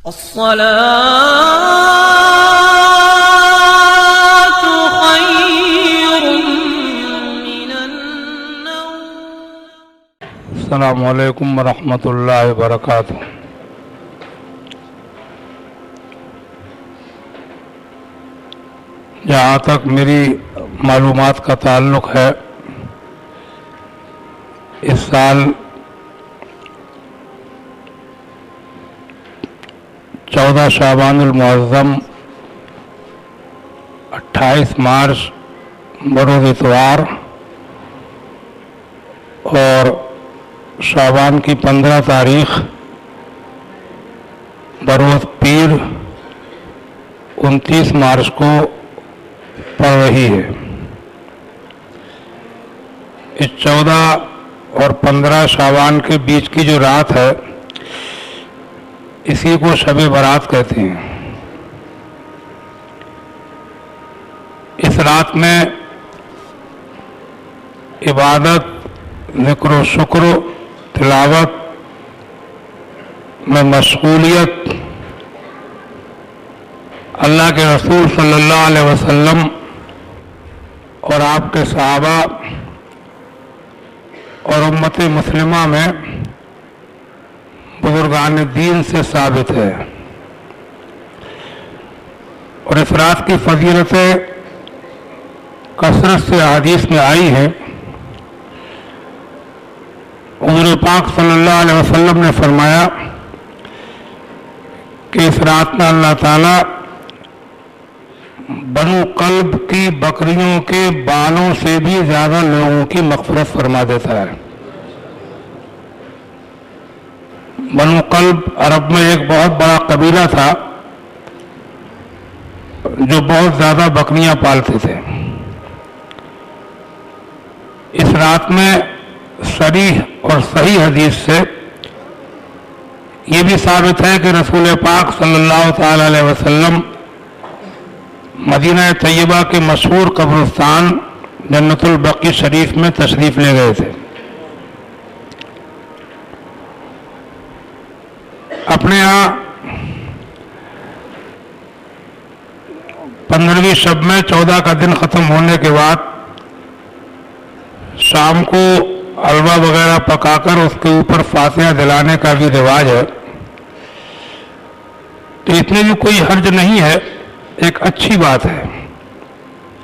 الصلاة خير من النوم. السلام علیکم ورحمۃ اللہ وبرکاتہ. جہاں تک میری معلومات کا تعلق ہے، اس سال 14 شعبان المعظم 28 مارچ بروز اتوار اور شعبان کی 15 تاریخ بروز پیر 29 مارچ کو پڑ رہی ہے. اس 14 اور 15 شعبان کے بیچ کی جو رات ہے، اسی کو شب برات کہتے ہیں. اس رات میں عبادت، ذکر و شکر، تلاوت میں مشغولیت اللہ کے رسول صلی اللہ علیہ وسلم اور آپ کے صحابہ اور امت مسلمہ میں بزرگان دین سے ثابت ہے. اور اس رات کی فضیلتیں کثرت سے احادیث میں آئی ہیں. حضور پاک صلی اللہ علیہ وسلم نے فرمایا کہ اس رات میں اللہ تعالیٰ بنو قلب کی بکریوں کے بالوں سے بھی زیادہ لوگوں کی مغفرت فرما دیتا ہے. بنو قلب عرب میں ایک بہت بڑا قبیلہ تھا جو بہت زیادہ بکریاں پالتے تھے. اس رات میں صریح اور صحیح حدیث سے یہ بھی ثابت ہے کہ رسول پاک صلی اللہ تعالی علیہ وسلم مدینہ طیبہ کے مشہور قبرستان جنت البقیع شریف میں تشریف لے گئے تھے. اپنے یہاں 15ویں شب میں 14 کا دن ختم ہونے کے بعد شام کو حلوہ وغیرہ پکا کر اس کے اوپر فاتحہ دلانے کا بھی رواج ہے. تو اس میں بھی کوئی حرج نہیں ہے، ایک اچھی بات ہے.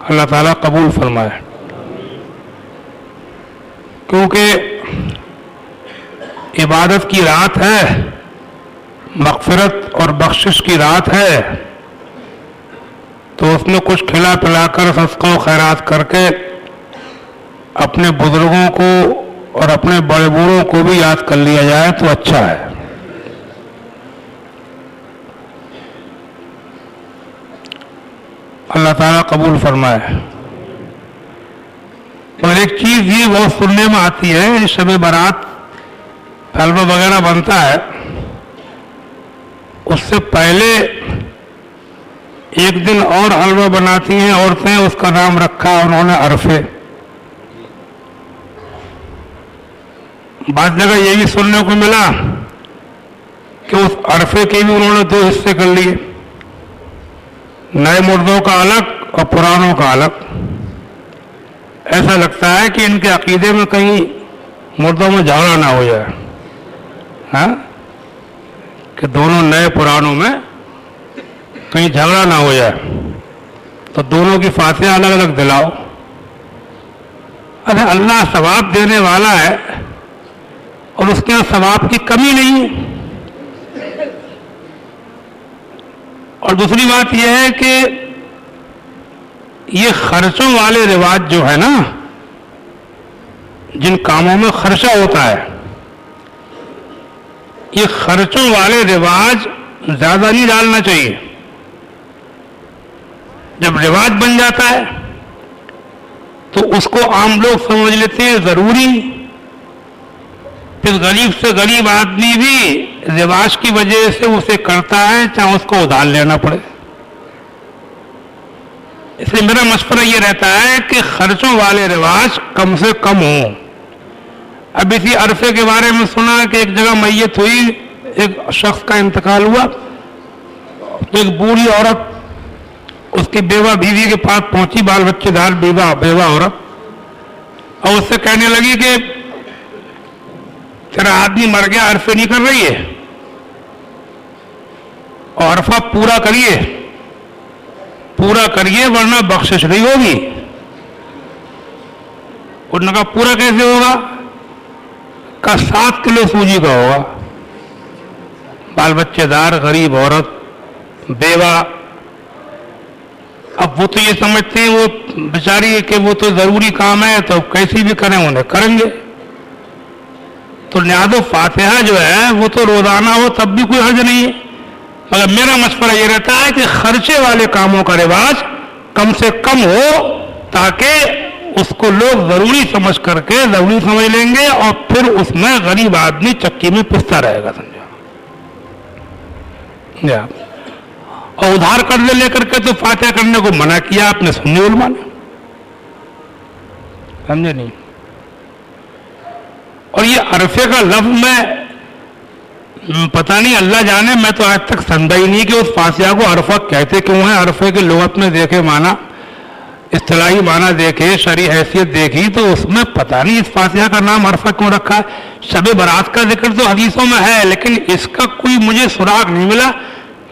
اللہ تعالیٰ قبول فرمائے. کیونکہ عبادت کی رات ہے، مغفرت اور بخشش کی رات ہے، تو اس میں کچھ کھلا پلا کر صدقہ و خیرات کر کے اپنے بزرگوں کو اور اپنے بڑے بوڑھوں کو بھی یاد کر لیا جائے تو اچھا ہے. اللہ تعالیٰ قبول فرمائے. اور ایک چیز یہ بہت سننے میں آتی ہے، شب برات حلوہ وغیرہ بنتا ہے، اس سے پہلے ایک دن اور حلوہ بناتی ہیں عورتیں، اس کا نام رکھا انہوں نے عرفے. بعض جگہ یہ بھی سننے کو ملا کہ اس عرفے کے بھی انہوں نے 2 حصے کر لیے، نئے مردوں کا الگ اور پرانوں کا الگ. ایسا لگتا ہے کہ ان کے عقیدے میں کہیں مردوں میں جھگڑا نہ ہو جائے، ہاں، کہ دونوں نئے پرانوں میں کہیں جھگڑا نہ ہو جائے، تو دونوں کی فاتحہ الگ الگ دلاؤ. ارے اللہ ثواب دینے والا ہے اور اس کے یہاں ثواب کی کمی نہیں. اور دوسری بات یہ ہے کہ یہ خرچوں والے رواج جو ہے نا، جن کاموں میں خرچہ ہوتا ہے، یہ خرچوں والے رواج زیادہ نہیں ڈالنا چاہیے. جب رواج بن جاتا ہے تو اس کو عام لوگ سمجھ لیتے ہیں ضروری. پھر غریب سے غریب آدمی بھی رواج کی وجہ سے اسے کرتا ہے، چاہے اس کو ادھار لینا پڑے. اس لیے میرا مشورہ یہ رہتا ہے کہ خرچوں والے رواج کم سے کم ہوں. اب اسی عرفے کے بارے میں سنا کہ ایک جگہ میت ہوئی، ایک شخص کا انتقال ہوا، تو ایک بوڑھی عورت اس کی بیوہ بیوی کے پاس پہنچی, بال بچے دار بیوہ عورت, اور اس سے کہنے لگی کہ تیرا آدمی مر گیا, عرفے نہیں کر رہی ہے, اور عرفہ پورا کریے ورنہ بخشش نہیں ہوگی. انہوں نے کہا پورا کیسے ہوگا؟ کہا 7 کلو سوجی کا ہوگا. بال بچے دار, غریب عورت, بیوہ. اب وہ تو یہ سمجھتے ہیں وہ بیچاری کہ وہ تو ضروری کام ہے تو کیسی بھی کریں انہیں کریں گے. تو نیاز و فاتحہ جو ہے وہ تو روزانہ ہو تب بھی کوئی حرج نہیں ہے, مگر میرا مشورہ یہ رہتا ہے کہ خرچے والے کاموں کا رواج کم سے کم ہو, تاکہ اس کو لوگ ضروری سمجھ کر کے ضروری سمجھ لیں گے, اور پھر اس میں غریب آدمی چکی میں پستا رہے گا. سمجھا؟ اور ادھار قرضے لے کر کے تو فاتحہ کرنے کو منع کیا آپ نے سنی علماء نے, سمجھے نہیں؟ اور یہ عرفے کا لفظ میں پتہ نہیں, اللہ جانے, میں تو آج تک سمجھا ہی نہیں کہ اس فاتحہ کو عرفہ کہتے کیوں ہیں. عرفے کے لغت میں دیکھے معنی, اصطلاحی معنی دیکھے, شرعی حیثیت دیکھی تو اس میں پتہ نہیں اس فاتحہ کا نام عرفہ کیوں رکھا ہے. شب برات کا ذکر تو حدیثوں میں ہے, لیکن اس کا کوئی مجھے سراغ نہیں ملا.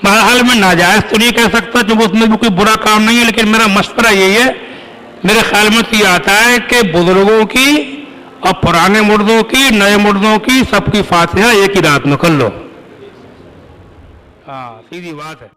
بہرحال میں ناجائز تو نہیں کہہ سکتا کہ اس میں بھی کوئی برا کام نہیں ہے, لیکن میرا مشورہ یہی ہے, میرے خیال میں تو یہ آتا ہے کہ بزرگوں کی اور پرانے مردوں کی, نئے مردوں کی, سب کی فاتحہ ایک ہی رات میں کر لو. ہاں سیدھی بات ہے.